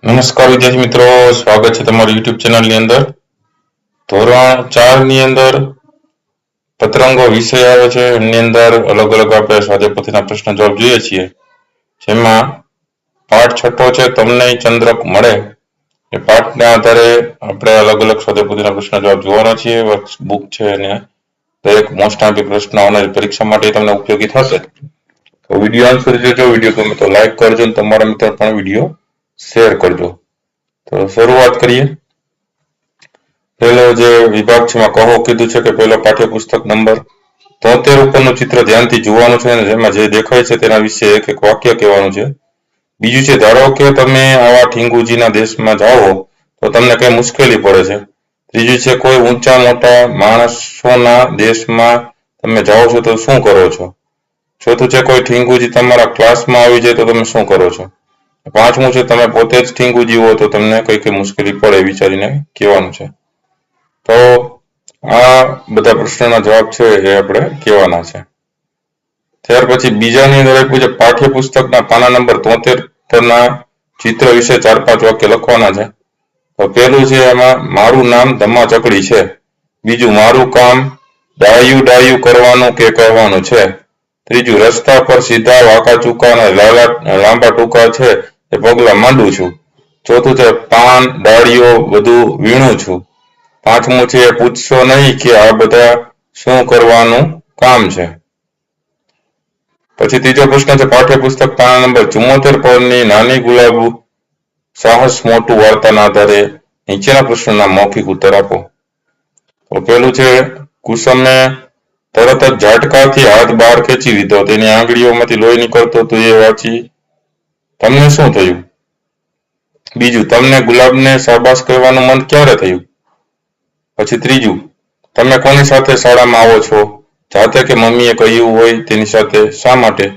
નમસ્કાર વિદ્યાર્થી મિત્રો, સ્વાગત છે તમારું YouTube ચેનલની અંદર. ધોરણ 4 ની અંદર પતંગો વિષય આવે છે. એની અંદર અલગ અલગ આપણે સ્વાધ્યાયપોથીના પ્રશ્ન જવાબ જોઈએ છીએ. જેમાં પાઠ 6 છે તમને ચંદ્રક મળે. એ પાઠના આધારે આપણે અલગ અલગ સ્વાધ્યાયપોથીના પ્રશ્ન જવાબ જોવાના છીએ. વર્કબુક છે અને દરેક મોસ્ટ આઈએમપી પ્રશ્ન આવનારી પરીક્ષા માટે તમને ઉપયોગી થશે. તો વિડીયો અંત સુધી જોજો. વિડીયો ગમે તો લાઈક કરજો અને તમારા મિત્રો પણ વિડીયો શેર કરજો. તો શરૂઆત કરીએ. પહેલો જે વિભાગ છે એમાં કહો કીધું છે કે પહેલો પાઠ્યપુસ્તક નંબર 73 ઉપરનું ચિત્ર ધ્યાનથી જોવાનું છે અને જેમાં જે દેખાય છે તેના વિશે એક એક વાક્ય કહેવાનું છે. બીજું છે ધારો કે તમે આવા ઠીંગુજીના દેશમાં જાઓ તો તમને કઈ મુશ્કેલી પડે છે. ત્રીજું છે કોઈ ઊંચા મોટા માણસોના દેશમાં તમે જાઓ છો તો શું કરો છો. ચોથું છે કોઈ ઠીંગુજી તમારા ક્લાસમાં આવી જાય તો તમે શું કરો છો. પાંચમું છે તમે પોતે જ ઠીંગુજી હો તો તમને કઈ મુશ્કેલી પડે વિચારીને કહેવાનું છે. તો આ બધા પ્રશ્નોના જવાબ છે એ આપણે કહેવાના છે. ત્યાર પછી બીજાની અંદર આપ્યું છે પાઠ્યપુસ્તકના પાના નંબર 73 પરના ચિત્ર વિશે 4-5 વાક્ય લખવાના છે. તો પહેલું છે એમાં મારું નામ ધમ્મા ચકડી છે. બીજું મારું કામ ડાયું કરવાનું કે કહેવાનું છે. ત્રીજું રસ્તા પર સીધા વાંકા ચૂકા અને લાંબા ટૂંકા છે એ પગલા માંડું છું. ચોથું છે પાન ડાળીઓ બધું વીણું છું. પાંચમું છે પૂછશો નહીં કે આ બધા શું કરવાનું કામ છે. પછી ત્રીજો પ્રશ્ન છે પાઠ્યપુસ્તક પાના નંબર 74 પરની નાની ગુલાબ સાહસ મોટું વાર્તાના આધારે નીચેના પ્રશ્નોના મૌખિક ઉત્તર આપો. તો પેલું છે કુસુમે તરત જ ઝાટકાથી હાથ બહાર ખેંચી લીધો. તેની આંગળીઓમાંથી લોહી નીકળતો તો એ વાંચી તમને શું થયું. બીજું તમને ગુલાબને શાબાશ કહેવાનું મન ક્યારે થયું. પછી ત્રીજું તમે કોની સાથે શાળામાં આવો છો. જાતે કે મમ્મીએ કહ્યું હોય તેની સાથે શા માટે.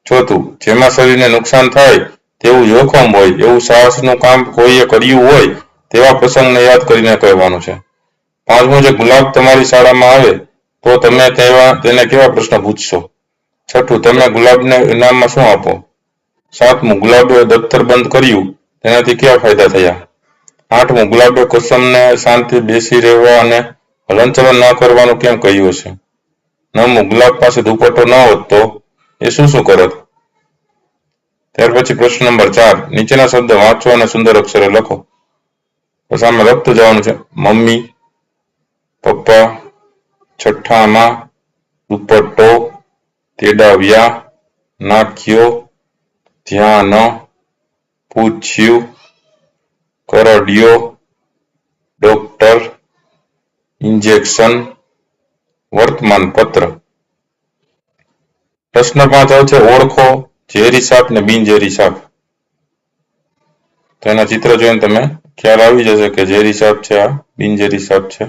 ચોથું જેમાં શરીરને નુકસાન થાય તેવું જોખમ હોય એવું સાહસનું કામ કોઈએ કર્યું હોય તેવા પ્રસંગને યાદ કરીને કહેવાનું છે. પાંચમું છે ગુલાબ તમારી શાળામાં આવે તો તમે તેને કેવા પ્રશ્ન પૂછશો. છઠ્ઠું તમે ગુલાબને ઇનામમાં શું આપો. સાતમું ગુલાબે દફતર બંધ કર્યું તેનાથી કેવા ફાયદા થયા. આઠમું ગુલાબે કુસુમને શાંતિ બેસી રહેવા અને હલનચલન ન કરવાનું કેમ કહ્યું છે. નવમું ગુલાબ પાસે દુપટ્ટો ન હોત તો એ શું કરત. ત્યાર પછી પ્રશ્ન નંબર 4 નીચેના શબ્દ વાંચો અને સુંદર અક્ષરે લખો. તો સામે લખતું જવાનું છે મમ્મી, પપ્પા, છઠ્ઠામાં, દુપટ્ટો, તેડાવ્યા, નાખ્યો, ધ્યાન, પૂછ્યું, કરડ્યો, ડોક્ટર, ઇન્જેક્શન, વર્તમાન પત્ર. પ્રશ્ન 5 આવશે ઓળખો ઝેરી સાપ ને બિનઝેરી સાપ. તો એના ચિત્ર જોઈને તમે ખ્યાલ આવી જશે કે ઝેરી સાપ છે આ બિનઝેરી સાપ છે.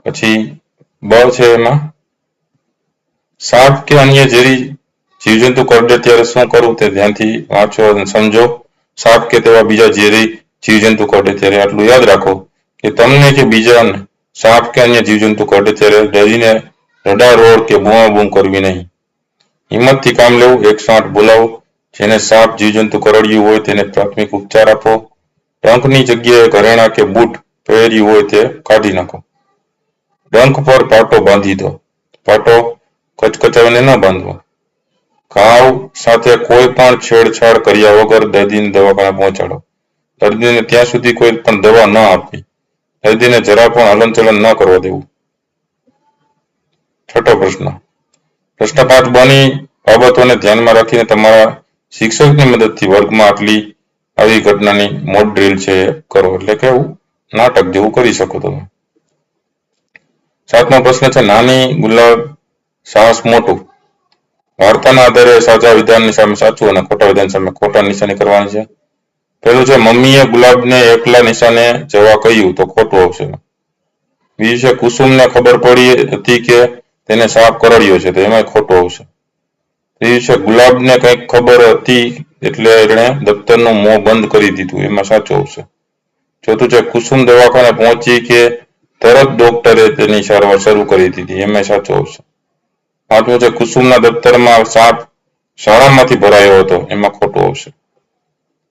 પછી બ છે એમાં સાપ કે અન્ય ઝેરી જીવજંતુ કરડે ત્યારે શું કરવું તે ધ્યાનથી વાંચો અને સમજો. સાપ કે તેવા બીજા ઝેરી જીવજંતુ કરડે ત્યારે આટલું યાદ રાખો કે તમને કે બીજાને સાપ કે અન્ય જીવજંતુ કરડે ત્યારે ડરીને રડારોડ કે બૂમાબૂમ કરવી નહીં. હિંમતથી કામ લેવું. 108 બોલાવો. જેને સાપ જીવજંતુ કરડ્યું હોય તેને પ્રાથમિક ઉપચાર આપો. ડંખની જગ્યાએ ઘરેણા કે બૂટ પહેર્યું હોય તે કાઢી નાખો. ડંખ પર પાટો બાંધી દો. પાટો કચકચાવીને ન બાંધવો. ઘાવ સાથે કોઈ પણ છેડછાડ કર્યા વગર દર્દીને દવાખાને પહોંચાડો. દર્દીને ત્યાં સુધી કોઈ પણ દવા ન આપવી. દર્દીને જરા પણ હલનચલન ન કરવા દેવું. છઠ્ઠો પ્રશ્ન 5 બની બાબતોને ધ્યાનમાં રાખીને તમારા શિક્ષકની મદદથી વર્ગમાં આવી ઘટનાની મોક ડ્રીલ છે કરો. એટલે કે નાટક જેવું કરી શકો તમે. 7મો પ્રશ્ન છે નાની ગુલાબ સાહસ મોટું. વાર્તાના આધારે સાચા વિધાનની સામે સાચું અને ખોટા વિધાન સામે ખોટા નિશાની કરવાની છે. પહેલું છે મમ્મીએ ગુલાબને એકલા નિશાને જવા કહ્યું તો ખોટું આવશે. બીજું છે કુસુમને ખબર પડી હતી કે તેને સાપ કરડ્યો છે તો એમાં ખોટું આવશે. ત્રીજું છે ગુલાબને કંઈક ખબર હતી એટલે એણે દફતરનું મોં બંધ કરી દીધું એમાં સાચું આવશે. ચોથું છે કુસુમ દવાખાને પહોંચી કે તરત ડોક્ટરે તેની સારવાર શરૂ કરી દીધી એમાં સાચું આવશે. પાંચમું છે કુસુમના દફતરમાં સાપ શાળામાંથી ભરાયો હતો એમાં ખોટું આવશે.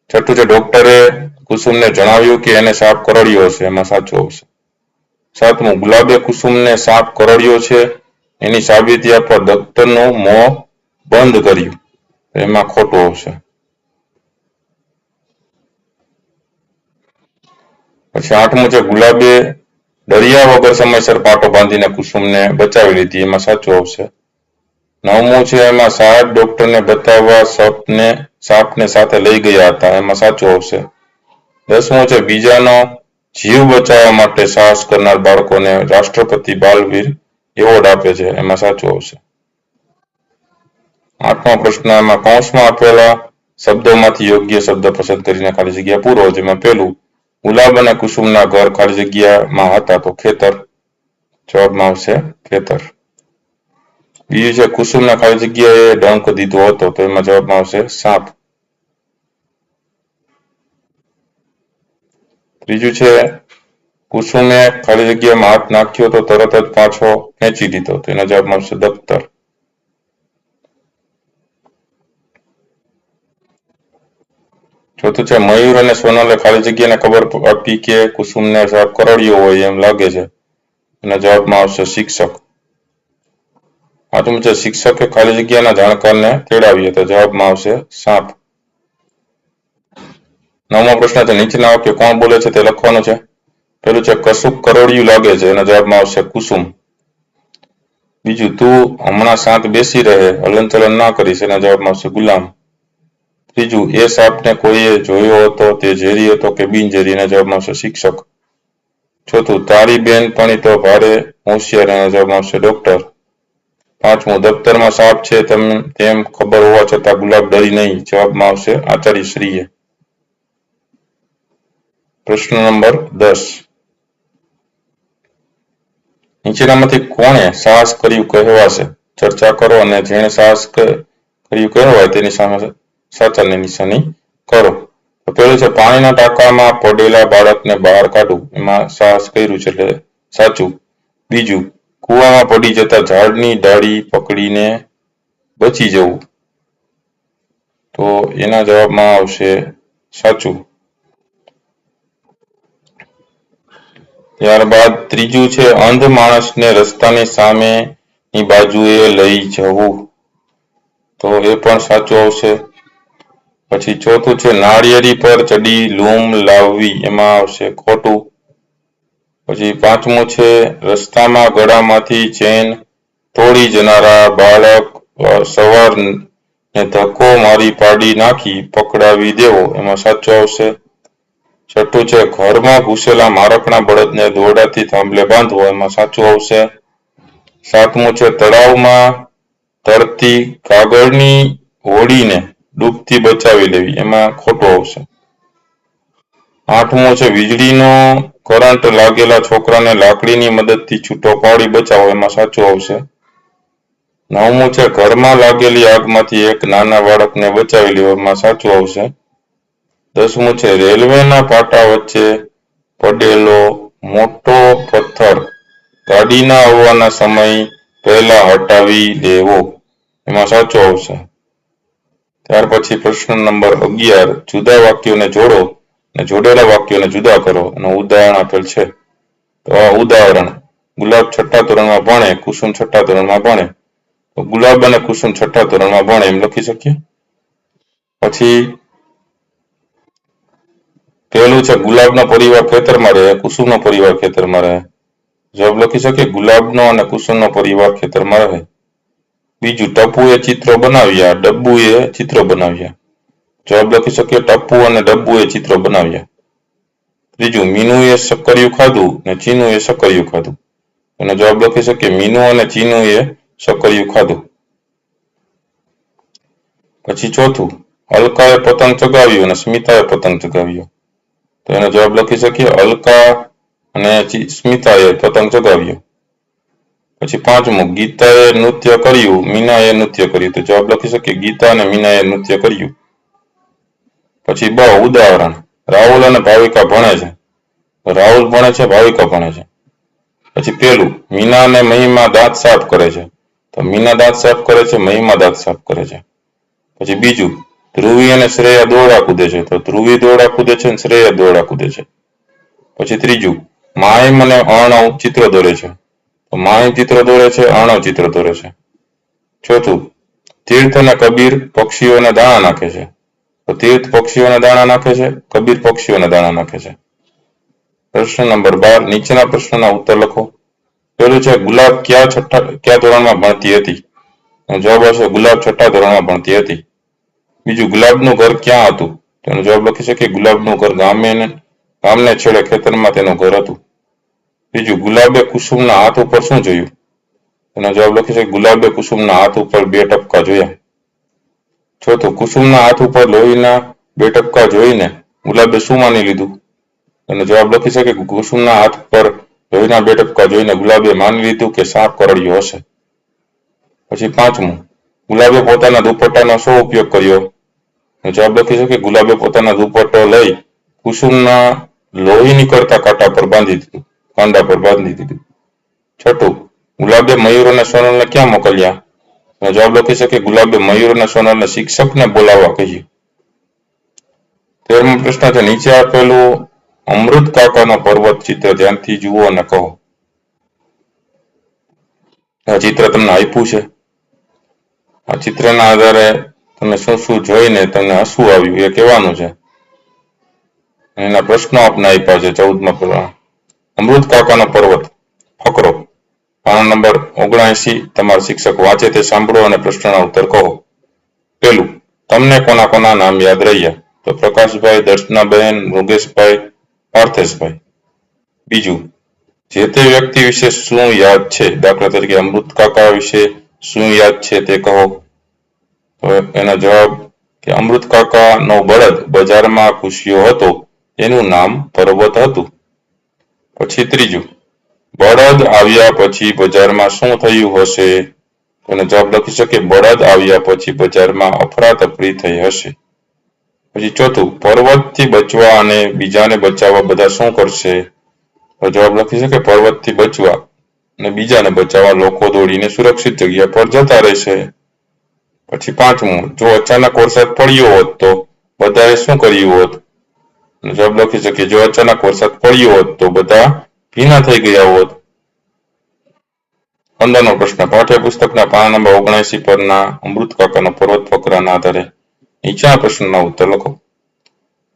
છઠ્ઠું છે ડોક્ટરે કુસુમને જણાવ્યું કે એને સાપ કરડ્યો છે, એમાં સાચું આવશે. સાતમું ગુલાબે કુસુમને સાપ કરડ્યો છે એની સાબિતી આપવા દફતરનું મોં બંધ કર્યું, એમાં ખોટું આવશે. પછી આઠમું છે ગુલાબે ડર્યા વગર સમયસર પાટો બાંધીને કુસુમને બચાવી લીધી, એમાં સાચું આવશે. નવમું છે એમાં સાહેબ ડોક્ટરને બતાવવા સાપને સાથે લઈ ગયા હતા, એમાં સાચું આવશે. 10મું છે બીજાનો જીવ બચાવવા માટે સાહસ કરનાર બાળકોને રાષ્ટ્રપતિ બાલવીર એવોર્ડ આપે છે, એમાં સાચું આવશે. 8મો પ્રશ્ન એમાં કૌંસમાં આપેલા શબ્દોમાંથી યોગ્ય શબ્દ પસંદ કરીને ખાલી જગ્યા પૂરો. જેમાં પહેલું ગુલાબ અને કુસુમના ઘર ખાલી જગ્યામાં હતા તો ખેતર, જવાબમાં આવશે ખેતર. બીજું છે કુસુમના ખાલી જગ્યાએ ડંખ દીધો હતો તો એમાં જવાબમાં આવશે સાપ. ત્રીજું છે કુસુમે ખાલી જગ્યામાં હાથ નાખ્યો તો તરત જ પાછો ખેંચી લીધો તો એનો જવાબમાં આવશે દફતર. ચોથું છે મયુર અને સોનલે ખાલી જગ્યાને ખબર આપી કે કુસુમને સાપ કરડ્યો હોય એમ લાગે છે, એના જવાબમાં આવશે શિક્ષક. પાંચમું છે શિક્ષકે ખાલી જગ્યાના જાણકારને તેડાવ્યો તો જવાબમાં આવશે સાપ. નવમો પ્રશ્ન છે નીચેના વાક્ય કોણ બોલે છે તે લખવાનું છે. પેલું છે કશુંક કરડ્યું લાગે છે, એના જવાબમાં આવશે કુસુમ. બીજું તું હમણાં શાંત બેસી રહે, હલનચલન ના કરીશ, એના જવાબમાં આવશે ગુલામ. ત્રીજું એ સાપને કોઈએ જોયો હતો તે ઝેરી હતો કે બિનઝેરી, એના જવાબમાં આવશે શિક્ષક. ચોથું તારી બેનપણી તો ભારે હોશિયાર, એના જવાબમાં આવશે ડોક્ટર. પાંચમું દફતરમાં સાપ છે તેમ ખબર હોવા છતાં ગુલાબ ડરી નહીં, જવાબમાં આવશે આચાર્યશ્રીએ. પ્રશ્ન નંબર 10 નીચેનામાંથી કોણે સાહસ કર્યું કહેવાશે, ચર્ચા કરો અને જેણે સાહસ કર્યું કહેવાય તેની સામે સાચાની નિશાની કરો. તો પેલું છે પાણીના ટાંકામાં પડેલા બાળકને બહાર કાઢવું, એમાં સાહસ કર્યું છે એટલે સાચું. બીજું કૂવામાં પડી જતા ઝાડની ડાળી પકડીને બચી જવું, તો એના જવાબમાં આવશે સાચું. ત્યારબાદ ત્રીજું છે અંધ માણસને રસ્તાની સામેની બાજુએ લઈ જવું, તો એ પણ સાચું આવશે. પછી ચોથું છે નાળિયેરી પર ચડી લૂમ લાવવી, એમાં આવશે ખોટું. પછી પાંચમું છે રસ્તામાં ગળામાંથી ચેન તોડી જનારા બાળક સવારને ધક્કો મારી પાડી નાખી પકડાવી દેવો, એમાં સાચું આવશે. છઠ્ઠું છે ઘરમાં ઘૂસેલા મારકના બળદને દોરડાથી થાંભલે બાંધવો, એમાં સાચું આવશે. સાતમું છે તળાવમાં તરતી કાગળની હોડીને ડૂબતી બચાવી લેવી, એમાં ખોટું આવશે. આઠમું છે વીજળીનો કરંટ લાગેલા છોકરાને લાકડીની મદદથી છૂટો પાડી બચાવો, એમાં સાચું આવશે. નવમું છે ઘરમાં લાગેલી આગમાંથી એક નાના બાળકને બચાવી લેવો, એમાં સાચું આવશે. 10મું છે રેલવેના પાટા વચ્ચે પડેલો મોટો પથ્થર ગાડીના આવવાના સમય પહેલા હટાવી દેવો, એમાં સાચું આવશે. ત્યાર પછી પ્રશ્ન નંબર 11 જુદા વાક્યોને જોડો અને જોડેલા વાક્યોને જુદા કરો અને ઉદાહરણ આપેલ છે. તો આ ઉદાહરણ ગુલાબ 6ઠા ધોરણમાં ભણે, કુસુમ 6ઠા ધોરણમાં ભણે, તો ગુલાબ અને કુસુમ 6ઠા ધોરણમાં ભણે એમ લખી શકીએ. પછી પહેલું છે ગુલાબનો પરિવાર ખેતરમાં રહે, કુસુમનો પરિવાર ખેતરમાં રહે, જવાબ લખી શકીએ ગુલાબનો અને કુસુમનો પરિવાર ખેતરમાં રહે. બીજું ટપુએ ચિત્રો બનાવ્યા, ડબ્બુએ ચિત્રો બનાવ્યા, જવાબ લખી શકીએ ટપ્પુ અને ડબ્બુએ ચિત્રો બનાવ્યા. ત્રીજું મીનુએ સક્કરિયું ખાધું અને ચીનુએ સક્કરિયું ખાધું, એનો જવાબ લખી શકીએ મીનુ અને ચીનુએ સક્કરિયું ખાધું. પછી ચોથું અલકાએ પતંગ ચગાવ્યું અને સ્મિતાએ પતંગ ચગાવ્યો, તો એનો જવાબ લખી શકીએ અલકા અને સ્મિતાએ પતંગ ચગાવ્યો. પછી પાંચમું ગીતાએ નૃત્ય કર્યું, મીનાએ નૃત્ય કર્યું, તો જવાબ લખી શકીએ ગીતા અને મીનાએ નૃત્ય કર્યું. પછી ઉદાહરણ રાહુલ અને ભાવિકા ભણે છે, રાહુલ ભણે છે, ભાવિકા ભણે છે. પછી પેલું મીના અને મહિમા દાંત સાફ કરે છે, તો મીના દાંત સાફ કરે છે, મહિમા દાંત સાફ કરે છે. પછી બીજું ધ્રુવી અને શ્રેયા દોરડા કૂદે છે, તો ધ્રુવી દોરડા કૂદે છે અને શ્રેયા દોરડા કૂદે છે. પછી ત્રીજું, માહિમ અને અર્ણવ ચિત્ર દોરે છે, તો માહિમ ચિત્ર દોરે છે, અર્ણવ ચિત્ર દોરે છે. ચોથું, તીર્થ અને કબીર પક્ષીઓને દાણા નાખે છે, તો તીર્થ પક્ષીઓને દાણા નાખે છે, કબીર પક્ષીઓને દાણા નાખે છે. પ્રશ્ન નંબર 12, નીચેના પ્રશ્નના ઉત્તર લખો. પેલું છે, ગુલાબ કયા ધોરણમાં ભણતી હતી? જવાબ આવશે ગુલાબ 6ઠ્ઠા ધોરણમાં ભણતી હતી. બીજું, ગુલાબનું ઘર ક્યાં હતું? તેનો જવાબ લખી શકીએ ગુલાબનું ઘર ગામને છેડે ખેતરમાં તેનું ઘર હતું. બીજું, ગુલાબે કુસુમના હાથ ઉપર શું જોયું? તેનો જવાબ લખી શકીએ ગુલાબે કુસુમના હાથ ઉપર 2 ટપકા જોયા. ચોથું, કુસુમના હાથ ઉપર લોહીના 2 ટપકા જોઈને ગુલાબે શું માની લીધું? તેનો જવાબ લખી શકીએ કુસુમના હાથ પર લોહીના 2 ટપકા જોઈને ગુલાબે માની લીધું કે સાપ કરડ્યો હશે. પછી પાંચમું, ગુલાબે પોતાના દુપટ્ટાનો શું ઉપયોગ કર્યો? જવાબ લખી શકીએ ગુલાબે પોતાના દુપટ્ટો લઈ કુસુમના લોહી નીકળતા કાંટા પર બાંધી દીધું. છઠ્ઠું, ગુલાબે મયુર અને સોનલને ક્યાં મોકલ્યા? જવાબ લખી શકીએ ગુલાબે મયુર અને સોનલને શિક્ષકને બોલાવવા કહ્યું. 13મો પ્રશ્ન છે, નીચે આપેલું અમૃત કાકાનો પર્વત ચિત્ર ધ્યાનથી જુઓ અને કહો. આ ચિત્ર તમને આપ્યું છે. આ ચિત્રના આધારે તમે શું શું જોઈને તમને હસવું આવ્યું એ કહેવાનું છે. એના પ્રશ્નો આપણે આપ્યા છે 14માં. અમૃત કાકાનો પર્વત ફકરો, પાના નંબર 79. તમારા શિક્ષક વાંચે તે સાંભળો અને પ્રશ્નના ઉત્તર કહો. પેલું, તમને કોના કોના નામ યાદ રહ્યા? તો પ્રકાશભાઈ, દર્શનાબેન, મૃગેશભાઈ, પાર્થેશભાઈ. બીજું, જે તે વ્યક્તિ વિશે શું યાદ છે? દાખલા તરીકે અમૃત કાકા વિશે શું યાદ છે તે કહો. તો એનો જવાબ કે અમૃત કાકાનો બળદ બજારમાં ઘૂસ્યો હતો એનું નામ પર્વત હતું. પછી ત્રીજું, બળદ આવ્યા પછી બજારમાં શું થયું હશે? એનો જવાબ લખી શકીએ બળદ આવ્યા પછી બજારમાં અફરાતફરી થઈ હશે. પછી ચોથું, પર્વતથી બચવા અને બીજાને બચાવવા બધા શું કરશે? તો જવાબ લખી શકીએ પર્વતથી બચવા અને બીજાને બચાવવા લોકો દોડીને સુરક્ષિત જગ્યા પર જતા રહેશે. પછી પાંચમું, જો અચાનક વરસાદ પડ્યો હોત તો બધાએ શું કર્યું હોત? જવાબ લખી શકીએ જો અચાનક વરસાદ પડ્યો હોત તો બધા ભીના થઈ ગયા હોત. 15મો પ્રશ્ન, પાઠ્યપુસ્તકના પાના નંબર 79 પરના અમૃત કાકાનો પર્વત ફકરાના આધારે નીચેના પ્રશ્નના ઉત્તર લખો.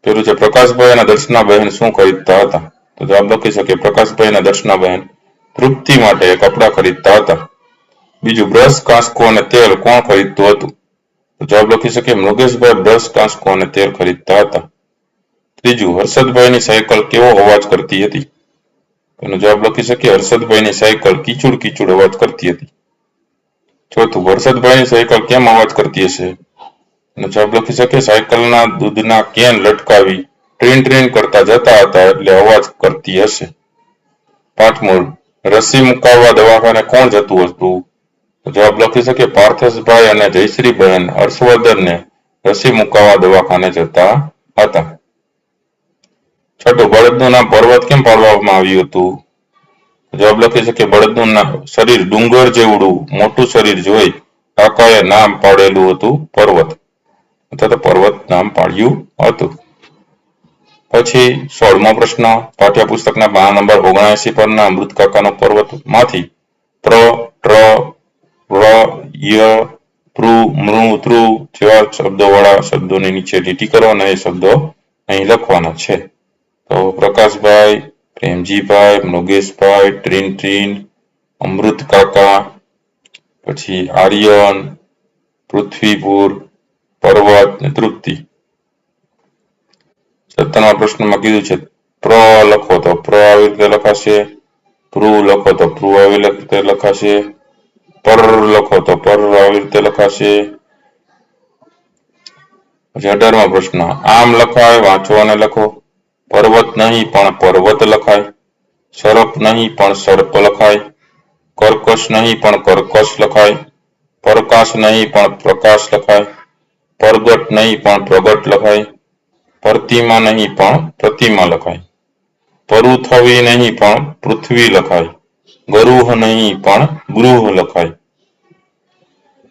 પેલું છે, પ્રકાશભાઈ અને દર્શનાબહેન શું ખરીદતા હતા? તો જવાબ લખી શકીએ પ્રકાશભાઈ અને દર્શનાબહેન તૃપ્તિ માટે કપડાં ખરીદતા હતા. બીજું, બ્રશ, કાંસકો અને તેલ કોણ ખરીદતું હતું? તો જવાબ લખી શકીએ મૃગેશભાઈ બ્રશ, કાંસકો અને તેલ ખરીદતા હતા. ત્રીજું, હર્ષદભાઈની સાયકલ કેવો અવાજ કરતી હતી? એનો જવાબ લખી શકીએ હર્ષદભાઈની સાયકલ કીચુડ કીચુડ અવાજ કરતી હતી. ચોથું, હર્ષદભાઈની સાયકલ કેમ અવાજ કરતી હશે? એનો જવાબ લખી શકીએ સાયકલના દૂધના કેન લટકાવી ટ્રીન ટ્રીન કરતા જતા હતા એટલે અવાજ કરતી હશે. પાંચમું, રસી મુકાવવા દવાખાને કોણ જતું હતું? જવાબ લખી શકીએ પાર્થેશભાઈ અને જયશ્રીબહેન હર્ષવર્ધનને રસી મુકાવવા દવાખાને જતા હતા. છઠ્ઠું, બળદનું નામ પર્વત કેમ પાડવામાં આવ્યું હતું? જવાબ લખી શકીએ બળદનું શરીર ડુંગર જેવડું મોટું શરીર જોઈ કાકાએ નામ પાડેલું હતું પર્વત, અથવા તો પર્વત નામ પાડ્યું હતું. પછી 16મો પ્રશ્ન, પાઠ્યપુસ્તકના પાના નંબર 79 પરના અમૃત કાકાનો પર્વત માંથી પ્ર, ટ્ર, ર, ય, પૃ, મૃ, તૃ જેવા શબ્દોવાળા શબ્દોની નીચે લીટી કરો અને એ શબ્દો અહીં લખવાના છે. તો પ્રકાશભાઈ, પ્રેમજીભાઈ, મૃગેશભાઈ, ટ્રીન ટ્રીન, અમૃત કાકા, પછી આર્યન, પૃથ્વીપુર, પર્વત ને તૃપ્તિ. 17મા પ્રશ્નમાં કીધું છે પ્ર લખો તો પ્ર આવી રીતે લખાશે, પૃ લખો તો પૃ આવી રીતે લખાશે, પર લખો તો પર આવી રીતે લખાશે. પછી 18મો પ્રશ્ન, આમ લખાય વાંચો અને લખો. પર્વત નહીં પણ પર્વત લખાય, સર્પ નહીં પણ સર્પ લખાય, કર્કશ નહીં પણ કર્કશ લખાય, પ્રકાશ નહીં પણ પ્રકાશ લખાય, પ્રગટ નહીં પણ પ્રગટ લખાય, પ્રતિમા નહીં પણ પ્રતિમા લખાય, પૃથ્વી નહીં પણ પૃથ્વી લખાય, ગૃહ નહીં પણ ગૃહ લખાય,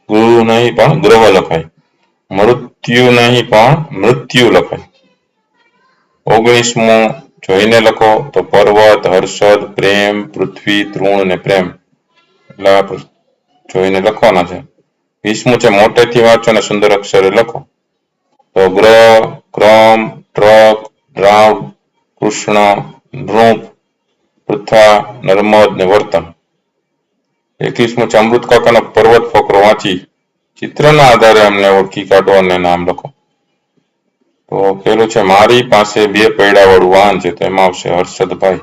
ગૃહ નહીં પણ ગ્રહ લખાય. મૃત્યુ નહીં પણ મૃત્યુ લખાય. 19મું જોઈને લખો તો પર્વત, હર્ષદ, પ્રેમ, પૃથ્વી, તૃણ ને પ્રેમ. એટલે જોઈને લખવાના છે. 20મું છે મોટેથી વાંચો અને સુંદર અક્ષરે લખો. તો ગ્રહ, ક્રમ, ટ્રક, દ્રાવ, કૃષ્ણ, નૃપ, પૃથ્વા, નર્મદ ને વર્તન. 21મું છે અમૃત કાકાનો પર્વત ફકરો વાંચી ચિત્રના આધારે અમને ઓળખી કાઢો અને નામ લખો. તો પેલું છે મારી પાસે 2 પૈડા વાળું વાહન છે, તો એમાં આવશે હર્ષદભાઈ.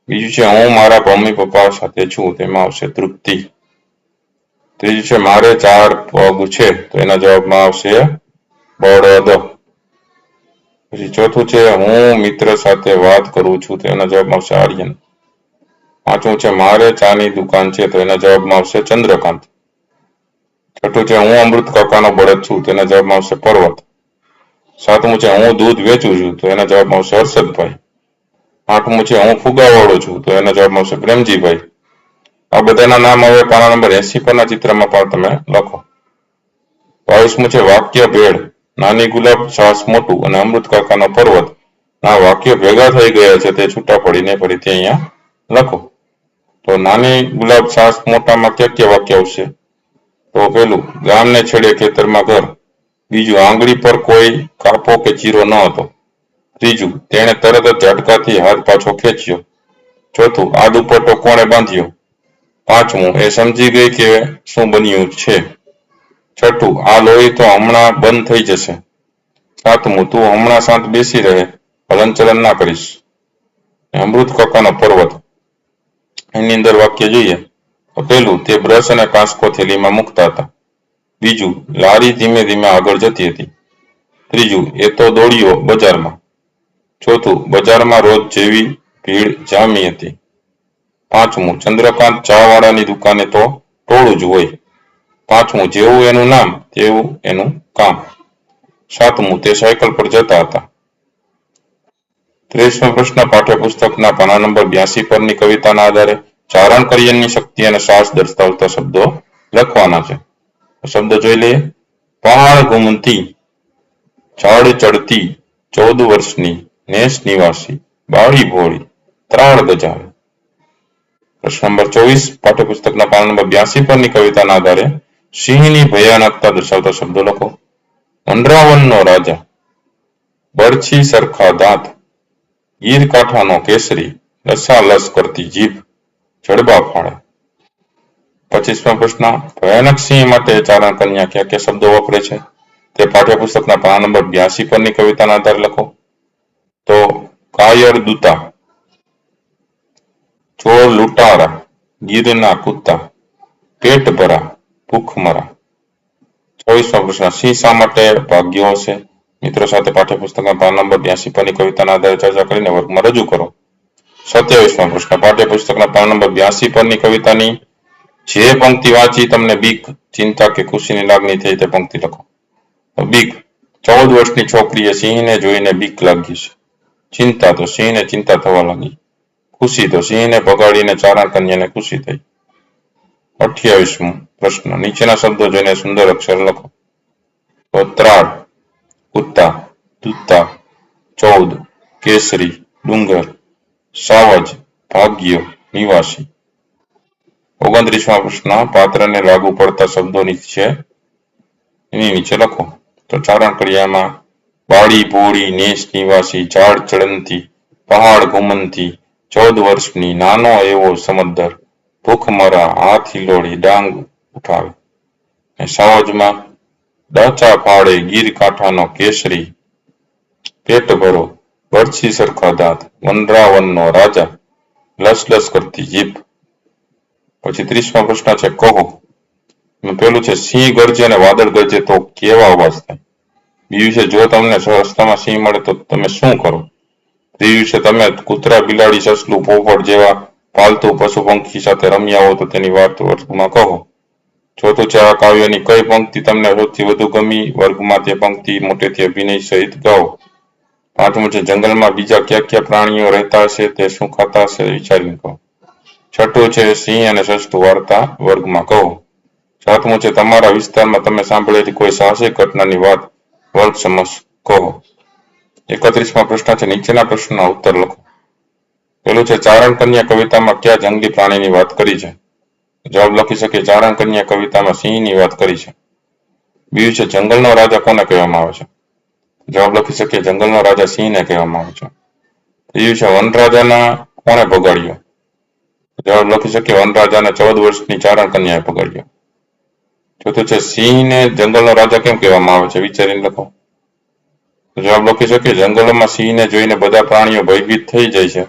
બીજું છે હું મારા મમ્મી પપ્પા સાથે છું, તેમાં આવશે તૃપ્તિ. ત્રીજું છે મારે 4 પગ છે, તો એના જવાબમાં આવશે બળદ. પછી ચોથું છે હું મિત્ર સાથે વાત કરું છું, તો એના જવાબમાં આવશે આર્યન. પાંચમું છે મારે ચાની દુકાન છે, તો એના જવાબમાં આવશે ચંદ્રકાંત. છઠ્ઠું છે હું અમૃત કાકાનો બળદ છું, તો એના જવાબમાં આવશે પર્વત. સાતમું છે હું દૂધ વેચું છું, તો એના જવાબમાં આવશે હર્ષદભાઈ. આઠમું છે હું ફુગાવાળો છું, તો એના જવાબમાં આવશે પ્રેમજીભાઈ. આ બધાના નામ હવે પાના નંબર 80 પરના ચિત્રમાં પણ તમે લખો. 22મું છે વાક્ય ભેળ. નાની ગુલાબ છાસ મોટું અને અમૃત કાકાનો પર્વત. આ વાક્ય ભેગા થઈ ગયા છે, તે છૂટા પડીને ફરીથી અહીંયા લખો. તો નાની ગુલાબ છાસ મોટામાં ક્યાં વાક્ય આવશે? તો પેલું ગામને છેડે ખેતરમાં ઘર. બીજું આંગળી પર કોઈ કાપો કે ચીરો ન હતો. ત્રીજું તેણે તરત જ ઝટકાથી હાથ પાછો ખેંચ્યો. ચોથું આ દુપટ્ટો કોણે બાંધ્યો? પાંચમું એ સમજી ગઈ કે શું બન્યું છે. છઠ્ઠું આ લોહી તો હમણાં બંધ થઈ જશે. સાતમું તું હમણાં શાંત બેસી રહે, હલનચલન ના કરીશ. અમૃત કાકાનો પર્વત, એની અંદર વાક્ય જોઈએ તો પેલું તે બ્રશ અને કાંસકો થેલીમાં મૂકતા હતા. બીજું લારી ધીમે ધીમે આગળ જતી હતી. ત્રીજું એ તો દોડ્યો બજારમાં. ચોથું બજારમાં રોજ જેવી ભીડ જામી હતી. પાંચમું ચંદ્રકાંત ચા વાળાની દુકાને તો ટોળું જ હોય. પાંચમું જેવું એનું નામ તેવું એનું કામ. સાતમું તે સાયકલ પર જતા હતા. 23મો પ્રશ્ન પાઠ્યપુસ્તકના પાના નંબર 82 પરની કવિતાના આધારે ચારણ કર્યની શક્તિ અને સાહસ દર્શાવતા શબ્દો લખવાના છે. શબ્દો જોઈ લઈએ. પહાડ ઘૂમતી, ઝાડ ચડતી, 14 વર્ષની, નેસ નિવાસી, બાળી ભોળી, ત્રાળ ગજાવે. પ્રશ્ન નંબર 24 પાઠ્યપુસ્તકના પાના નંબર 82 પરની કવિતાના આધારે સિંહની ભયાનકતા દર્શાવતા શબ્દો લખો. વનરાવનનો રાજા, બરછી સરખા દાંત, ગીર કાંઠાનો કેસરી, લસાલસ કરતી જીભ, જડબા ફાળે. 25મો પ્રશ્ન ભયાનક સિંહ માટે ચારણ કન્યા ક્યાં ક્યાં શબ્દો વપરે છે તે પાઠ્યપુસ્તકના પાના નંબર 82 પરની કવિતાના આધારે લખો. તો કાયર દૂતા, ચોર લૂંટારા, ગીરના કૂતા, પેટ ભરા, ભૂખમરા. 24મો પ્રશ્ન સિંહ શા માટે ભાગ્યો હશે? મિત્રો સાથે પાઠ્યપુસ્તકના પાના નંબર 82 પરની કવિતાના આધારે ચર્ચા કરીને વર્ગમાં રજૂ કરો. 27મો પ્રશ્ન પાઠ્યપુસ્તકના પાના નંબર 82 પરની કવિતાની જે પંક્તિ વાંચી તમને બીક, ચિંતા કે ખુશીની લાગણી થઈ તે પંક્તિ લખો. બીક, 14 વર્ષની છોકરીએ સિંહને જોઈને બીક લાગી છે. ચિંતા, તો સિંહને ચિંતા થવા લાગી. ખુશી, તો સિંહને ભગાડીને ચારણ કન્યાને ખુશી થઈ. 28મો પ્રશ્ન નીચેના શબ્દો જોઈને સુંદર અક્ષર લખો. તો ત્રાળ, કુત્તા, દૂતા, 14, કેસરી, ડુંગર, સાવજ, ભાગ્ય, નિવાસી. 29મો પ્રશ્ન પાત્રને લાગુ પડતા શબ્દો નીચે એની નીચે લખો. તો ચારણ ક્રિયામાં બાળી ભોળી, નેસ નિવાસી, ઝાડ ચડંતી, પહાડ ઘૂમનથી, 14 વર્ષની, નાનો એવો સમંદર, ભૂખમરા, હાથ હિલોળી, ડાંગ ઉઠાવે. સાવજમાં ડાચા ફાળે, ગીર કાંઠાનો કેસરી, પેટ ભરો, બરછી સરખા દાંત, વનરાવનનો રાજા, લસલસ કરતી જીભ. પછી 30મો પ્રશ્ન છે કહો. પેલું છે સિંહ ગરજે અને વાદળ ગરજે તો કેવા અવાજ થાય? બીજું છે જો તમને રસ્તામાં સિંહ મળે તો તમે શું કરો? ત્રીજું છે તમે કૂતરા, બિલાડી, સસલું, પોપટ જેવા પાલતુ પશુ પંખી સાથે રમ્યા હો તો તેની વાત વર્ગમાં કહો. ચોથું છે આ કાવ્યની કઈ પંક્તિ તમને સૌથી વધુ ગમી? વર્ગમાં તે પંક્તિ મોટેથી અભિનય સહિત ગાઓ. પાંચમું છે જંગલમાં બીજા કયા પ્રાણીઓ રહેતા હશે, તે શું ખાતા હશે વિચારીને કહો. છઠ્ઠું છે સિંહ અને સસલું વાર્તા વર્ગમાં કહો. 7મું છે તમારા વિસ્તારમાં તમે સાંભળેલી કોઈ સાહસિક ઘટનાની વાત વર્ગ સમક્ષ કહો. 31મો પ્રશ્ન છે નીચેના પ્રશ્નના ઉત્તર લખો. પેલું છે ચારણ કન્યા કવિતામાં કયા જંગલી પ્રાણીની વાત કરી છે? જવાબ લખી શકીએ ચારણ કન્યા કવિતામાં સિંહની વાત કરી છે. બીજું છે જંગલનો રાજા કોને કહેવામાં આવે છે? જવાબ લખી શકીએ જંગલનો રાજા સિંહને કહેવામાં આવે છે. ત્રીજું છે વનરાજાના કોણે ભગાડ્યો? જવાબ લખી શકીએ વનરાજાને 14 વર્ષની ચારણ કન્યાએ ભગાડ્યો. ચોથું છે સિંહને જંગલનો રાજા કેમ કહેવામાં આવે છે? વિચારીને લખો. જવાબ લખી શકીએ જંગલોમાં સિંહને જોઈને બધા પ્રાણીઓ ભયભીત થઈ જાય છે.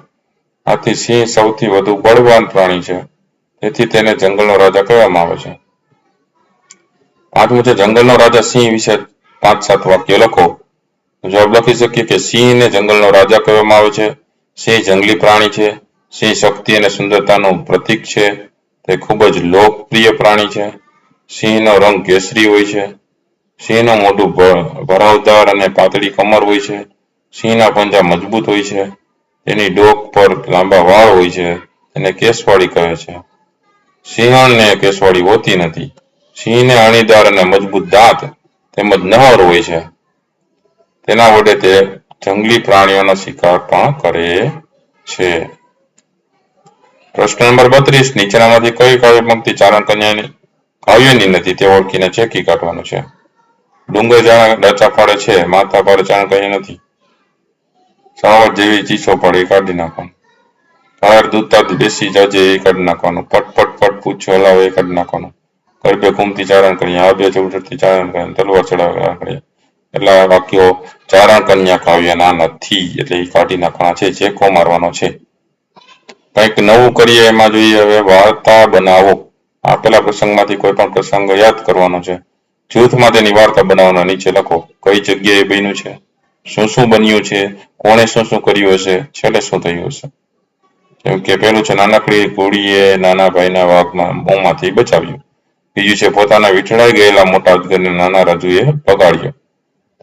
આથી સિંહ સૌથી વધુ બળવાન પ્રાણી છે, તેથી તેને જંગલનો રાજા કહેવામાં આવે છે. 5મું છે જંગલનો રાજા સિંહ વિશે 5-7 વાક્ય લખો. જવાબ લખી શકીએ કે સિંહને જંગલનો રાજા કહેવામાં આવે છે. સિંહ જંગલી પ્રાણી છે. સિંહ શક્તિ અને સુંદરતાનું પ્રતીક છે. તે ખૂબ જ લોકપ્રિય પ્રાણી છે. સિંહનો રંગ કેસરી હોય છે. સિંહનું મોઢું ભરાવદાર અને પાતળી કમર હોય છે. સિંહના પંજા મજબૂત હોય છે. તેની ડોક પર લાંબા વાળ હોય છે. તેને કેસવાળી કહે છે. સિંહણને કેસવાળી હોતી નથી. સિંહને અણીદાર અને મજબૂત દાંત તેમજ નહર હોય છે. તેના વડે તે જંગલી પ્રાણીઓનો શિકાર પણ કરે છે. પ્રશ્ન નંબર 32 નીચેનામાંથી કઈ કાવ્ય પંક્તિ ચારણ કાવ્યની નથી તે ઓળખીને ચેકી કાઢવાનું છે? ડુંગર જાણે ડાચા પાડે છે, માથા પાડે ચારણ કન્યા નથી. સાવર જેવી ચીસો પાડે એ કાઢી નાખવાનું. કાર દૂધતા બેસી જાજે એ કાઢી નાખવાનું. પટ પટ પટ પૂછો હલાવે એ કાઢી નાખવાનું. ગરબે ઘૂમતી ચારણ કન્યા, આબે ચડતી ચારણ કન્યા, તલવાર ચડાવે કન્યા. એટલા વાક્યો ચારણ કન્યા કાવ્યના નથી એટલે એ કાઢી નાખવાના છે, ચેકો મારવાનો છે. કંઈક નવું કરીએ એમાં જોઈએ હવે વાર્તા બનાવો. આપેલા પ્રસંગમાંથી કોઈ પણ પ્રસંગ યાદ કરવાનો છે. જૂથમાં તેની વાર્તા બનાવવાનો નીચે લખો. કઈ જગ્યાએ બન્યું છે? શું શું બન્યું છે? કોણે શું શું કર્યું હશે? છેલ્લે શું થયું હશે? જેમ કે પેલું છે નાનકડી ઘોડીએ નાના ભાઈના વાઘમાં મોંમાંથી બચાવ્યું. બીજું છે પોતાના વીંટળાઈ ગયેલા મોટા અજગરને નાના રાજુએ ભગાડ્યો.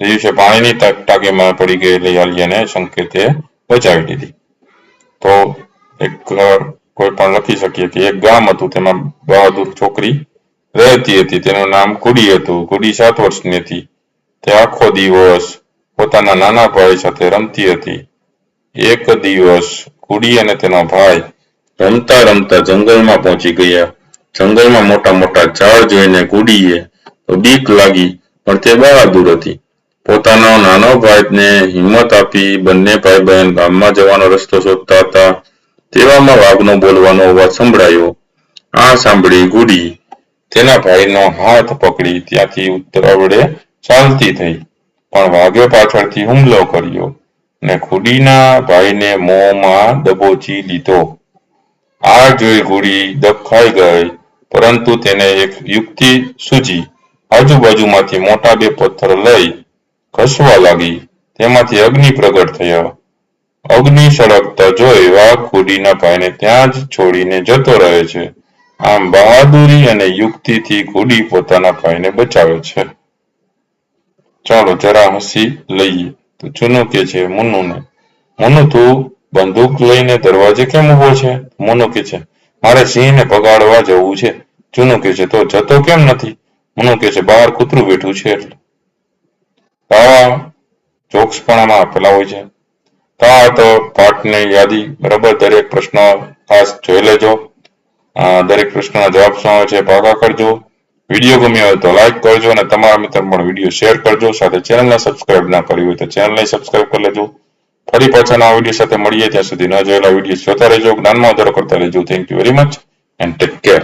ત્રીજું છે પાણીની ટાંકીમાં પડી ગયેલી આલિયાને સંકેતે બચાવી દીધી. તો એક કોઈ પણ લખી શકીએ કે એક ગામ હતું, તેમાં બહાદુર છોકરી રહેતી હતી. તેનું નામ ગુડી હતું. ગુડી 7 વર્ષની હતી. તે આખો દિવસ પોતાના નાના ભાઈ સાથે રમતી હતી. એક દિવસ ગુડી અને તેનો ભાઈ રમતા રમતા જંગલમાં પહોંચી ગયા. જંગલમાં મોટા મોટા ઝાડ જોઈને ગુડીએ તો બીક લાગી, પણ તે બહાદુર હતી. પોતાનો નાનો ભાઈને હિંમત આપી બંને ભાઈ બહેન ગામમાં જવાનો રસ્તો શોધતા હતા. તેવામાં વાઘનો બોલવાનો અવાજ સંભળાયો. આ સાંભળી ગુડી તેના ભાઈનો હાથ પકડી ત્યાંથી ઉતાવળે ચાલતી થઈ, પણ વાઘે પાછળથી હુમલો કર્યો ને ગુડીના ભાઈને મોંમાં દબોચી લીધો. આ જોઈ ગુડી દબખાઈ ગઈ, પરંતુ તેને એક યુક્તિ સૂઝી. આજુબાજુમાંથી મોટા 2 પથ્થર લઈ ઘસવા લાગી. તેમાંથી અગ્નિ પ્રગટ થયો. અગ્નિ સળગતા જોઈ વાઘ ગુડીના ભાઈને ત્યાં જ છોડીને જતો રહે છે. આમ બહાદુરી અને યુક્તિથી ગુડી પોતાના ભાઈને બચાવે છે. ચાલો જરા હસી લઈએ. તો ચુનુ કે છે મુન્નુને, મુન્નુ તું બંદૂક લઈને દરવાજે કેમ ઊભો છે? મુન્નુ કે છે મારે સિંહને ભગાડવા જવું છે. ચુનુ કે છે તો જતો કેમ નથી? મુન્નુ કે છે બહાર કૂતરું બેઠું છે એટલે. આવા જોક્સ પણ આમાં આપેલા હોય છે. તો પાઠની યાદી બરાબર દરેક પ્રશ્ન ખાસ જોઈ લેજો. દરેક પ્રશ્નના જવાબ શું આવે છે પાકા કરજો. વિડીયો ગમ્યો હોય તો લાઈક કરજો અને તમારા મિત્ર પણ વિડીયો શેર કરજો. સાથે ચેનલને સબસ્ક્રાઇબ ના કરી હોય તો ચેનલને સબસ્ક્રાઇબ કરી લેજો. ફરી પાછા નવા વિડીયો સાથે મળીએ. ત્યાં સુધી ન જોયેલા વિડીયો જોતા રહેજો, જ્ઞાનમાં વધારો કરતા રહેજો. Thank you very much and take care.